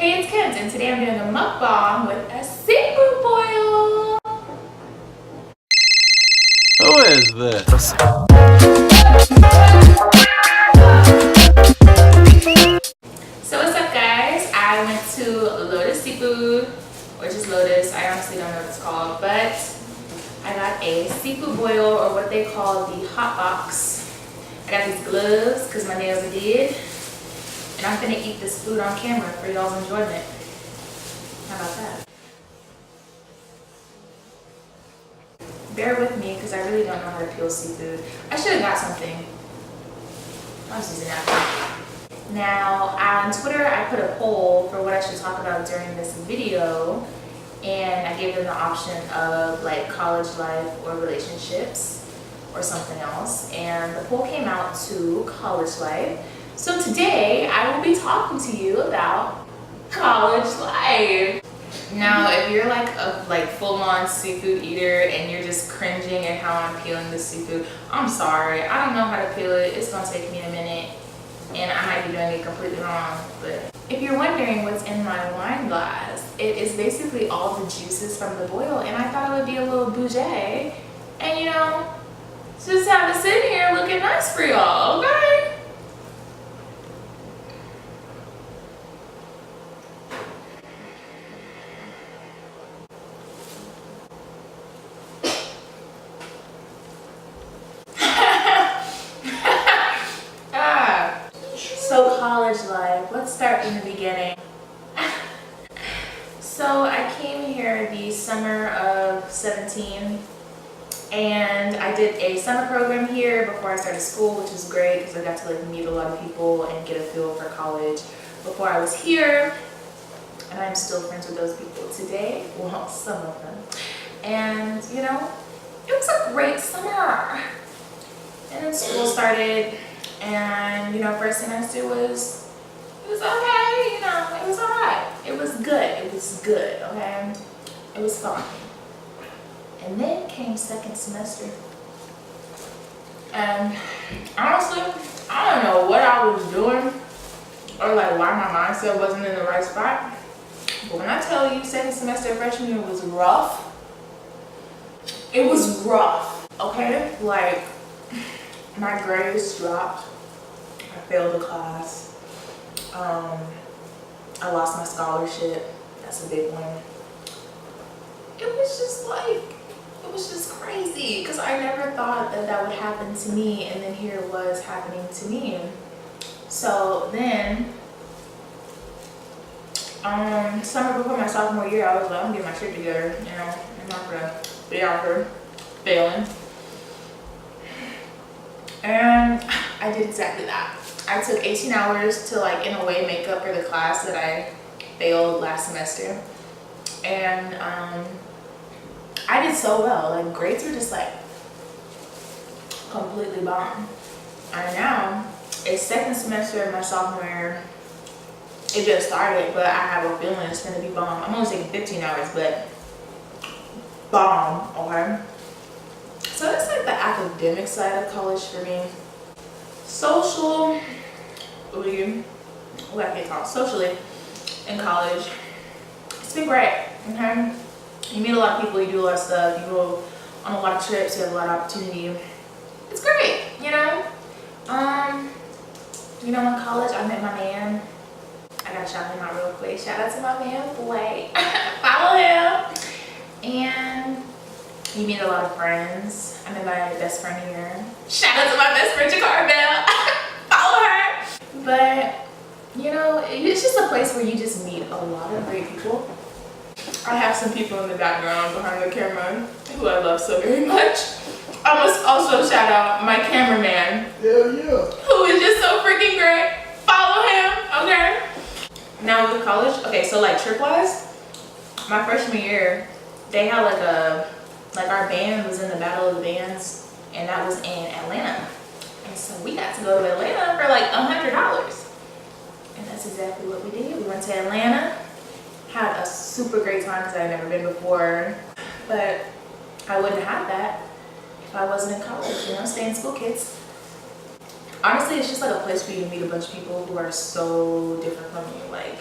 Hey, it's Kent, and today I'm doing a mukbang with a seafood boil. Who is this? So what's up, guys? I went to Lotus Seafood, or just Lotus. I honestly don't know what it's called, but I got a seafood boil, or what they call the hot box. I got these gloves because my nails are dead, and I'm gonna eat this food on camera for y'all's enjoyment. How about that? Bear with me because I really don't know how to peel seafood. I should have got something. I was using that. Now, on Twitter, I put a poll for what I should talk about during this video, and I gave them the option of like college life or relationships or something else, and the poll came out to college life. So today, I will be talking to you about college life. Now, if you're like a full-on seafood eater and you're just cringing at how I'm peeling this seafood, I'm sorry. I don't know how to peel it. It's gonna take me a minute, and I might be doing it completely wrong. But if you're wondering what's in my wine glass, it is basically all the juices from the boil, and I thought it would be a little bougie, and you know, just have it sitting here looking nice for y'all, okay? So college life, let's start in the beginning. So I came here the summer of 17, and I did a summer program here before I started school, which was great because I got to like meet a lot of people and get a feel for college before I was here. And I'm still friends with those people today, well, some of them. And you know, it was a great summer. And then school started. And you know, first semester it was okay, you know, it was alright. It was good, okay? It was fun. And then came second semester. And honestly, I don't know what I was doing or like why my mindset wasn't in the right spot. But when I tell you second semester freshman year was rough, it was rough, okay? Like, my grades dropped. I failed a class. I lost my scholarship. That's a big one. It was just crazy because I never thought that that would happen to me, and then here it was happening to me. So then, summer before my sophomore year, I was like, I'm getting my shit together. You know, I'm not gonna be out here failing. And I did exactly that. I took 18 hours to like in a way make up for the class that I failed last semester. And I did so well. Like grades were just like completely bomb. And now it's second semester of my sophomore year. It just started, but I have a feeling it's gonna be bomb. I'm only taking 15 hours, but bomb, okay? So that's like the academic side of college for me. Socially in college, it's been great, okay? You meet a lot of people, you do a lot of stuff, you go on a lot of trips, you have a lot of opportunity. It's great, you know? You know, in college, I met my man. I gotta shout him out real quick. Shout out to my man, Blake. Follow him. And you meet a lot of friends. I met my best friend here. Shout out to my best friend, Jakar Bell. Follow her. But, you know, it's just a place where you just meet a lot of great people. I have some people in the background behind the camera who I love so very much. I must also shout out my cameraman. Hell yeah. Who is just so freaking great. Follow him, okay? Now with college, okay, so like trip-wise, my freshman year, they had like our band was in the Battle of the Bands, and that was in Atlanta. And so we got to go to Atlanta for like $100. And that's exactly what we did. We went to Atlanta, had a super great time because I had never been before. But I wouldn't have that if I wasn't in college, you know, staying school kids. Honestly, it's just like a place for you to meet a bunch of people who are so different from you. Like,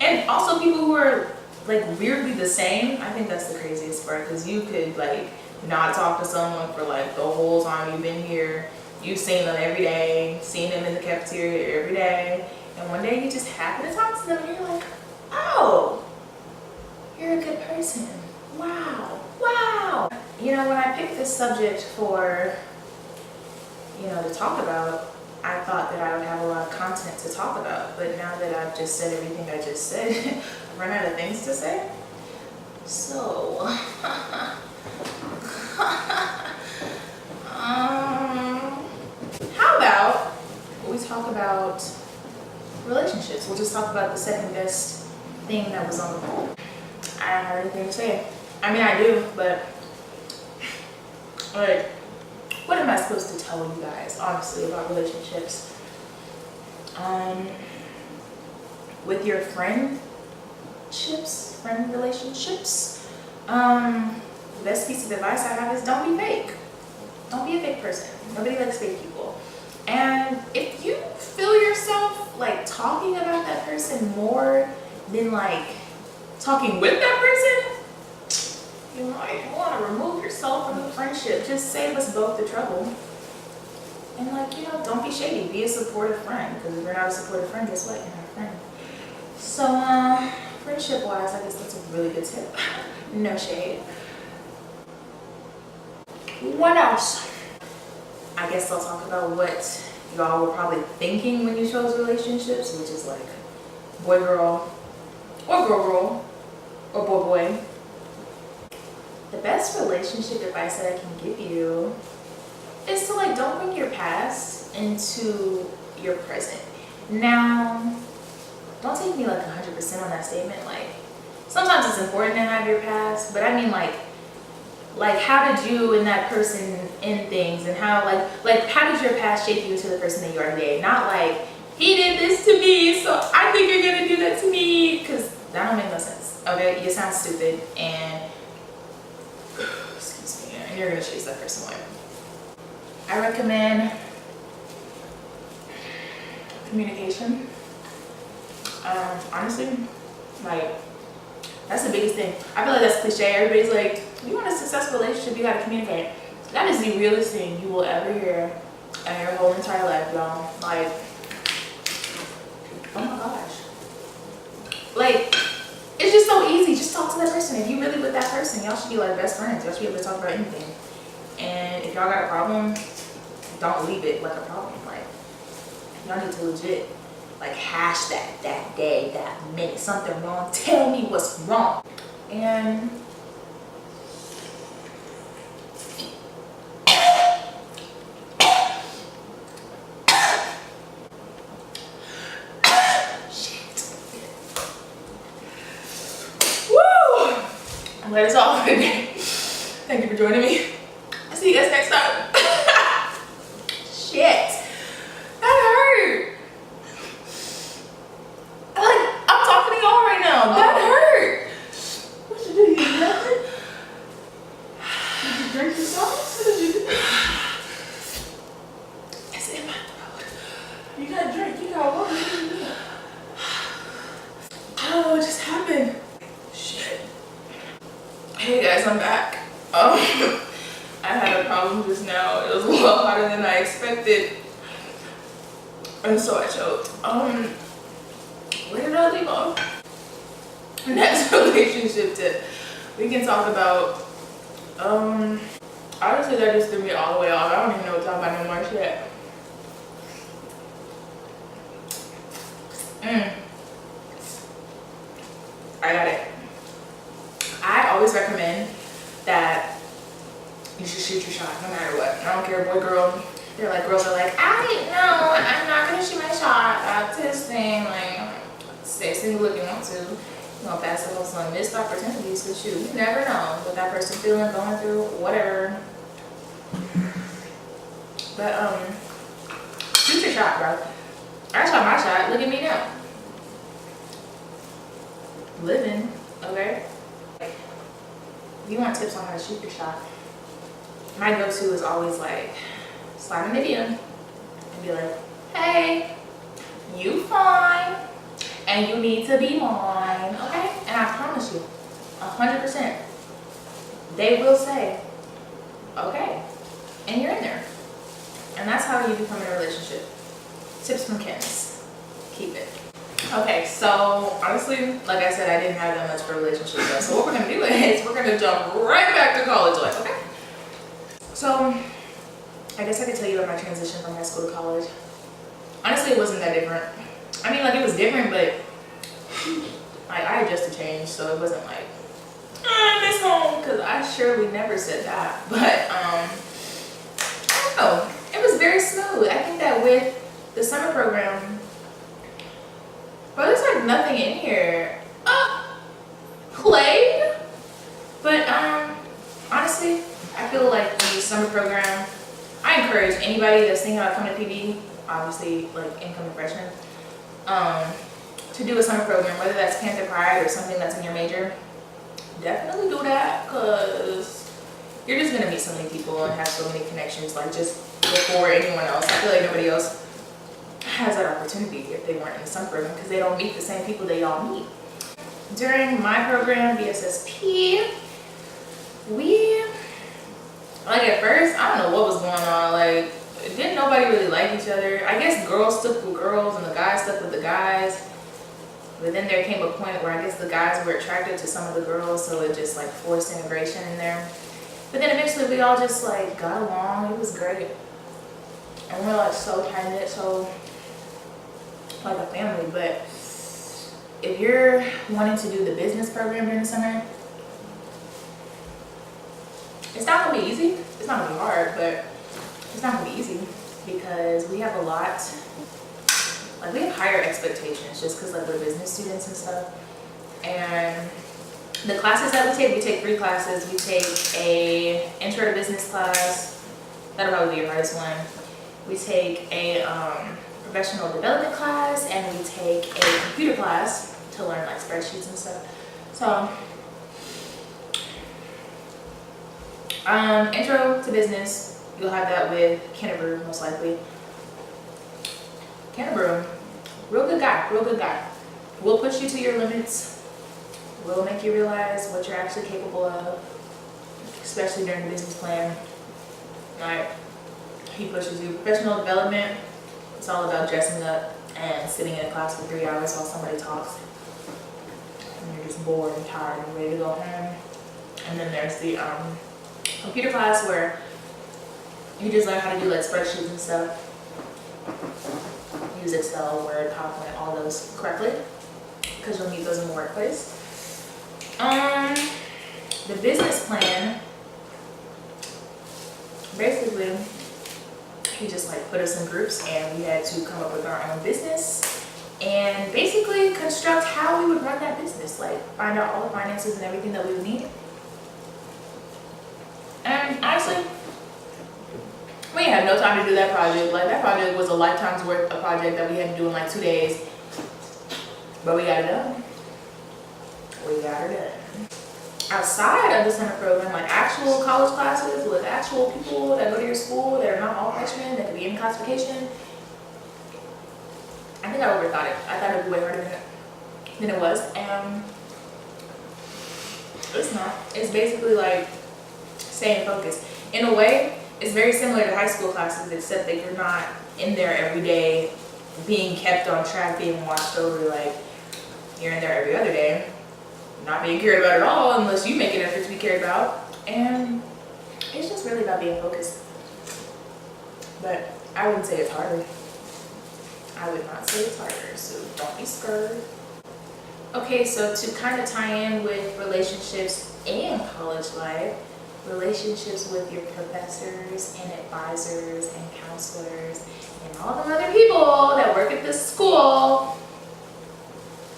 and And also people who are like weirdly the same, I think that's the craziest part, because you could like not talk to someone for like the whole time you've been here. You've seen them every day, seen them in the cafeteria every day, and one day you just happen to talk to them and you're like, oh, you're a good person. Wow, wow. You know, when I picked this subject for, you know, to talk about, I thought that I would have a lot of content to talk about, but now that I've just said everything I just said, I've run out of things to say. So, how about we talk about relationships? We'll just talk about the second best thing that was on the poll. I don't have anything to say. I mean, I do, but like, what am I supposed to tell you guys, honestly, about relationships? With your friend relationships, the best piece of advice I have is don't be fake. Don't be a fake person. Nobody likes fake people. And if you feel yourself like talking about that person more than like talking with that person, you might want to remove yourself from the friendship. Just save us both the trouble. And like, you know, don't be shady. Be a supportive friend. Because if you're not a supportive friend, guess what? You're not a friend. So, friendship-wise, I guess that's a really good tip. No shade. What else? I guess I'll talk about what y'all were probably thinking when you chose relationships, which is like boy-girl, or girl-girl, or boy-boy. The best relationship advice that I can give you is to like, don't bring your past into your present. Now, don't take me like 100% on that statement. Like, sometimes it's important to have your past, but I mean like how did you and that person end things, and how like how did your past shape you into the person that you are today? Not like, he did this to me, so I think you're gonna do that to me, because that don't make no sense. Okay, you sound stupid, and excuse me, and you're gonna chase that person away. I recommend communication. Honestly, like, that's the biggest thing. I feel like that's cliche. Everybody's like, you want a successful relationship, you gotta communicate. That is the realest thing you will ever hear in your whole entire life, y'all. Like, oh my gosh. Like, it's just so easy. Just talk to that person. If you really with that person, y'all should be like best friends. Y'all should be able to talk about anything. And if y'all got a problem, don't leave it like a problem. Like, y'all need to legit like hash that day, that minute, something wrong. Tell me what's wrong. And I'm glad it's all for today. Thank you for joining me. I'll see you guys next time. Shit. That hurt. I'm talking to y'all right now. That hurt. What you do? You did nothing? Did you drink your sauce? What did you do? It's in my throat. You got a drink. You got water. What did you do? I don't know what just happened. Shit. Hey guys, I'm back. I had a problem just now. It was a lot harder than I expected, and so I choked. Where did I leave off? Next relationship tip. We can talk about, honestly, that just threw me all the way off. I don't even know what to talk about no more shit. I got it. I always recommend that you should shoot your shot no matter what. I don't care, boy, girl. They're like, girls are like, I'm not gonna shoot my shot at this thing. Like, stay single if you want to. You know, pass up on some missed opportunities, but you never know what that person feeling, going through, whatever. But shoot your shot, bro. I shot my shot. Look at me now. Living, okay? If you want tips on how to shoot your shot, my go-to is always like slide in the DM and be like, hey, you fine, and you need to be mine, okay? And I promise you, 100%, they will say, okay, and you're in there. And that's how you become in a relationship. Tips from Candace. Keep it. Okay, so honestly, like I said, I didn't have that much for relationships though. So what we're gonna do is we're gonna jump right back to college life, okay? So I guess I could tell you about my transition from high school to college. Honestly, it wasn't that different. I mean, like, it was different, but I adjusted change, so it wasn't like, I miss home, because I surely never said that. But I don't know, it was very smooth. I think that with the summer program, but there's like nothing in here. Played, but honestly, I feel like the summer program, I encourage anybody that's thinking about coming to PB, obviously like incoming freshmen, to do a summer program, whether that's Panther Pride or something that's in your major. Definitely do that, because you're just gonna meet so many people and have so many connections, like just before anyone else. I feel like nobody else has that opportunity if they weren't in the summer program, because they don't meet the same people that y'all meet. During my program, BSSP, like at first, I don't know what was going on. Like, didn't nobody really like each other. I guess girls stuck with girls and the guys stuck with the guys. But then there came a point where I guess the guys were attracted to some of the girls, so it just like forced integration in there. But then eventually we all just like got along. It was great. And we're like so tight-knit, so like a family. But if you're wanting to do the business program during the summer, it's not gonna be easy. It's not gonna be hard, but it's not gonna be easy because we have a lot, like we have higher expectations just because like we're business students and stuff. And the classes that we take 3 classes. We take a intro to business class. That'll probably be your hardest one. We take a professional development class, and we take a computer class to learn like spreadsheets and stuff. So intro to business, you'll have that with Kennebrew most likely. Kennebrew, real good guy. We'll push you to your limits. We'll make you realize what you're actually capable of, especially during the business plan. Alright, he pushes you. Professional development, it's all about dressing up and sitting in a class for 3 hours while somebody talks. And you're just bored and tired and ready to go home. And then there's the computer class where you just learn how to do like spreadsheets and stuff. Use Excel, Word, PowerPoint, all those correctly, because you'll need those in the workplace. The business plan, basically, he just like put us in groups and we had to come up with our own business and basically construct how we would run that business, like find out all the finances and everything that we would need. And honestly, we had no time to do that project. Like, that project was a lifetime's worth of project that we had to do in like 2 days. But we got it done. Outside of the summer program, like actual college classes with actual people that go to your school that are not all freshmen, that could be in classification, I think I overthought it. I thought it would be way harder than it was. And it's not. It's basically like staying focused. In a way, it's very similar to high school classes, except that you're not in there every day being kept on track, being watched over. Like, you're in there every other day, not being cared about at all unless you make an effort to be cared about. And it's just really about being focused. But I wouldn't say it's harder. I would not say it's harder, so don't be scared. Okay, so to kind of tie in with relationships and college life, relationships with your professors and advisors and counselors and all the other people that work at this school.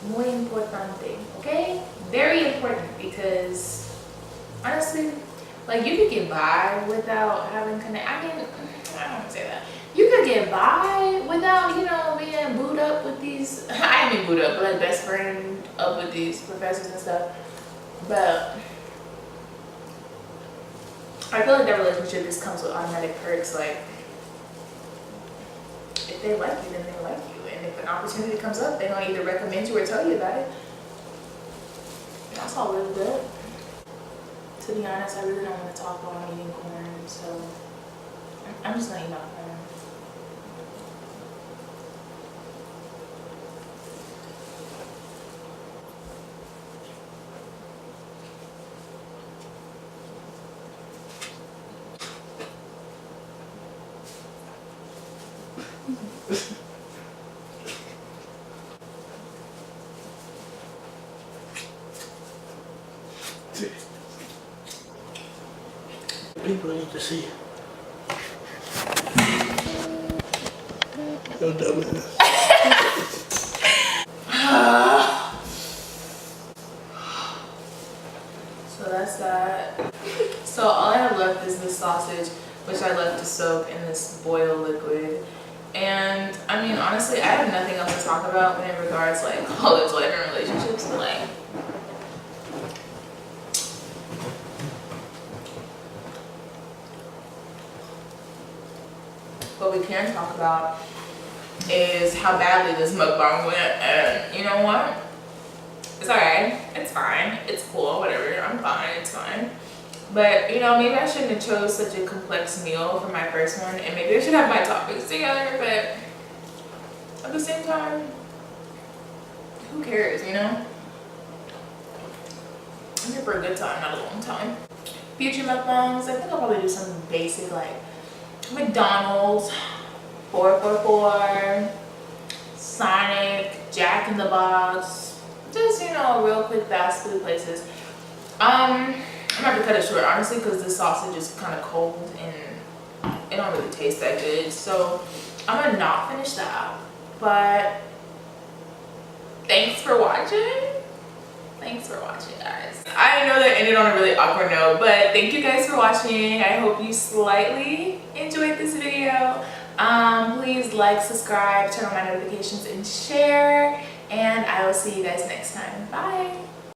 Muy importante, okay? Very important, because honestly, like, you could get by without having connect. I mean, I don't want to say that. You could get by without, you know, being booed up with these. I didn't mean booed up, but like best friend up with these professors and stuff. But I feel like that relationship just comes with automatic perks. Like, if they like you, then they like you. And if an opportunity comes up, they're gonna either recommend you or tell you about it. That's all really good. To be honest, I really don't want to talk while I'm eating corn, so I'm just gonna eat my corn. People need to see. Yo, dumbass. So that's that. So all I have left is this sausage, which I left to soak in this boil liquid. And I mean, honestly, I have nothing else to talk about when it regards like college life and relationships. But like, what we can talk about is how badly this mukbang went. And you know what? It's alright. It's fine. It's cool. Whatever. I'm fine. It's fine. But you know, maybe I shouldn't have chose such a complex meal for my first one, and maybe I should have my toppings together. But at the same time, who cares? You know, I'm here for a good time, not a long time. Future mukbangs, I think I'll probably do something basic like McDonald's, 444, Sonic, Jack in the Box, just, you know, real quick fast food places. I'm gonna have to cut it short, honestly, because this sausage is kind of cold and it don't really taste that good. So I'm gonna not finish that. But thanks for watching. Thanks for watching, guys. I know that ended on a really awkward note, but thank you guys for watching. I hope you slightly enjoyed this video. Please like, subscribe, turn on my notifications, and share. And I will see you guys next time. Bye.